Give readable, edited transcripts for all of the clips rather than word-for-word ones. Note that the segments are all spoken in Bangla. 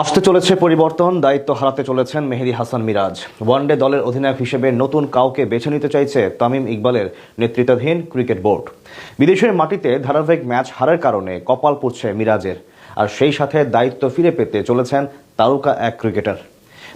আসতে চলেছে পরিবর্তন, দায়িত্ব হারাতে চলেছেন মেহেদী হাসান মিরাজ। ওয়ানডে দলের অধিনায়ক হিসেবে নতুন কাউকে বেছে নিতে চাইছে তামিম ইকবালের নেতৃত্বাধীন ক্রিকেট বোর্ড। বিদেশের মাটিতে ধারাবাহিক ম্যাচ হারের কারণে কপাল পুড়ছে মিরাজের, আর সেই সাথে দায়িত্ব ফিরে পেতে চলেছেন তারকা এক ক্রিকেটার।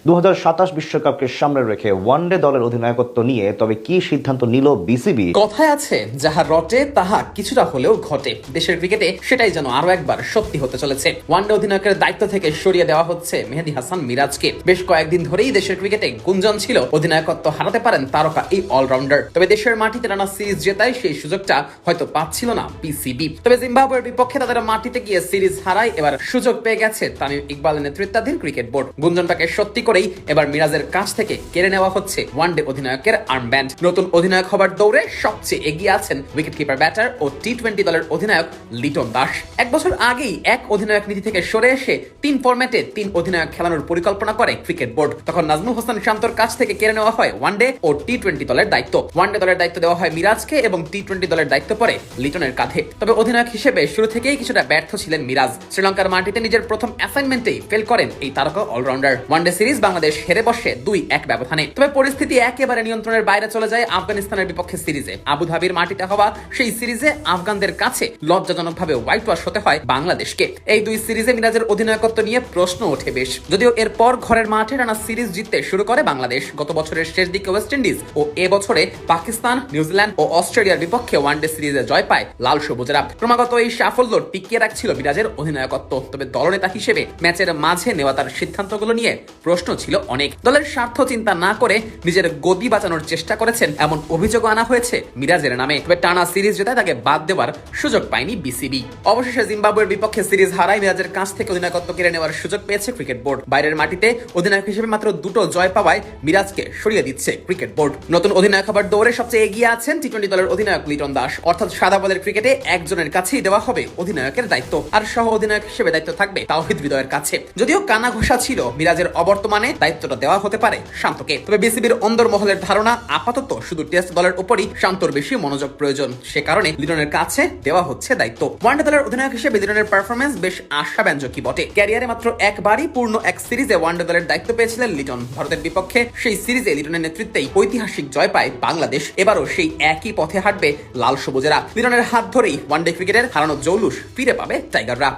2027 বিশ্বকাপকে সামনে রেখে ওয়ানডে দলের অধিনায়কত্ব নিয়ে তবে কি সিদ্ধান্ত নিল বিসিবি? কথায় আছে যাহা রটে তাহা কিছুটা হলেও ঘটে। দেশের ক্রিকেটে সেটাই যেন আরো একবার সত্যি হতে চলেছে। ওয়ানডে অধিনায়কের দায়িত্ব থেকে সরিয়ে দেওয়া হচ্ছে মেহেদী হাসান মিরাজকে। বেশ কয়েকদিন ধরেই দেশের ক্রিকেটে গুঞ্জন ছিল অধিনায়কত্ব হারাতে পারেন তারকা এই অলরাউন্ডার। তবে দেশের মাটিতে টানা সিরিজ জেতায় সেই সুযোগটা হয়তো পাচ্ছিল না বিসিবি। তবে জিম্বাবুয়ের বিপক্ষে তাদের মাটিতে গিয়ে সিরিজ হারায় এবার সুযোগ পেয়ে গেছে তামিম ইকবালের নেতৃত্বাধীন ক্রিকেট বোর্ড। গুঞ্জনটাকে সত্যি করেই এবার মিরাজের কাছ থেকে কেড়ে নেওয়া হচ্ছে ওয়ানডে অধিনায়কের আর্মব্যান্ড। নতুন অধিনায়ক হবার দৌড়ে সবচেয়ে এগিয়ে আছেন উইকেট কিপার ব্যাটার ও টি-20 দলের অধিনায়ক লিটন দাস। এক বছর আগেই এক অধিনায়ক নীতি থেকে সরে এসে 3 ফরম্যাটে 3 অধিনায়ক খেলানোর পরিকল্পনা করে ক্রিকেট বোর্ড। তখন নাজমুল হোসেন শান্তর কাছ থেকে কেড়ে নেওয়া হয় ওয়ানডে ও টি-20 দলের দায়িত্ব। ওয়ানডে দলের দায়িত্ব দেওয়া হয় মিরাজকে এবং টি-20 দলের দায়িত্ব পড়ে লিটনের কাঁধে। তবে অধিনায়ক হিসেবে শুরু থেকেই কিছুটা ব্যর্থ ছিলেন মিরাজ। শ্রীলঙ্কার মাটিতে নিজের প্রথম অ্যাসাইনমেন্টেই ফেল করেন এই তারকা অলরাউন্ডার। ওয়ানডে সিরিজ বাংলাদেশ হেরে বসে 2-1 ব্যবধানে। তবে পরিস্থিতি একেবারে নিয়ন্ত্রণের বাইরে চলে যায় আফগানিস্তানের বিপক্ষে সিরিজে। আবুধাবির মাটিতে হওয়া সেই সিরিজে আফগানদের কাছে লজ্জাজনকভাবে হোয়াইট ওয়াশ হতে হয় বাংলাদেশকে। এই দুই সিরিজে মিরাজের অধিনায়কত্ব নিয়ে প্রশ্ন ওঠে বেশ। যদিও এরপর ঘরের মাঠে টানা সিরিজ জিততে শুরু করে বাংলাদেশ। গত বছরের শেষ দিকে ওয়েস্ট ইন্ডিজ ও এবছরে পাকিস্তান, নিউজিল্যান্ড ও অস্ট্রেলিয়ার বিপক্ষে ওয়ানডে সিরিজে জয় পায় লাল সবুজরা। ক্রমাগত এই সাফল্য টিকিয়ে রাখছিল মিরাজের অধিনায়কত্ব। তবে দলনেতা হিসেবে ম্যাচের মাঝে নেওয়া তার সিদ্ধান্তগুলো নিয়ে প্রশ্ন ছিল অনেক। দলের স্বার্থ চিন্তা না করে নিজের গদি বাঁচানোর চেষ্টা করেছেন এমন অভিযোগ আনা হয়েছে মিরাজের নামে। তবে টানা সিরিজ জেতায় তাকে বাদ দেওয়ার সুযোগ পায়নি বিসিবি। অবশেষে জিম্বাবুয়ের বিপক্ষে সিরিজ হারায় মিরাজের কাছ থেকে অধিনায়কত্ব কেড়ে নেওয়ার সুযোগ পেয়েছে ক্রিকেট বোর্ড। বাইরের মাটিতে অধিনায়ক হিসেবে মাত্র 2টো জয় পাওয়ায় মিরাজকে সরিয়ে দিচ্ছে ক্রিকেট বোর্ড। নতুন অধিনায়ক হবার দৌড়ে সবচেয়ে এগিয়ে আছেন টি-20 দলের অধিনায়ক লিটন দাস। অর্থাৎ সাদা বলের ক্রিকেটে একজনের কাছেই দেওয়া হবে অধিনায়কের দায়িত্ব, আর সহ অধিনায়ক হিসেবে দায়িত্ব থাকবে তাওহিদ হৃদয়ের কাছে। যদিও কানা ঘোষা ছিল মিরাজের অবর্তমানে দায়িত্বটা দেওয়া হতে পারে শান্তকে। তবে বিসিবির অন্দরমহলের ধারণা আপাতত শুধু টেস্ট দলের উপরই শান্তর বেশি মনোযোগ প্রয়োজন। সে কারণে লিটনের কাছে দেওয়া হচ্ছে দায়িত্ব। ওয়ানডে দলের অধিনায়ক হিসেবে লিটনের পারফরমেন্স বেশ আশাব্যঞ্জকই বটে। ক্যারিয়ারে মাত্র একবারই পূর্ণ এক সিরিজে ওয়ানডে দলের দায়িত্ব পেয়েছিলেন লিটন। ভারতের বিপক্ষে সেই সিরিজে লিটনের নেতৃত্বেই ঐতিহাসিক জয় পায় বাংলাদেশ। এবারও সেই একই পথে হাঁটবে লাল সবুজেরা। লিটনের হাত ধরেই ওয়ানডে ক্রিকেটের হারানো জৌলুস ফিরে পাবে টাইগাররা।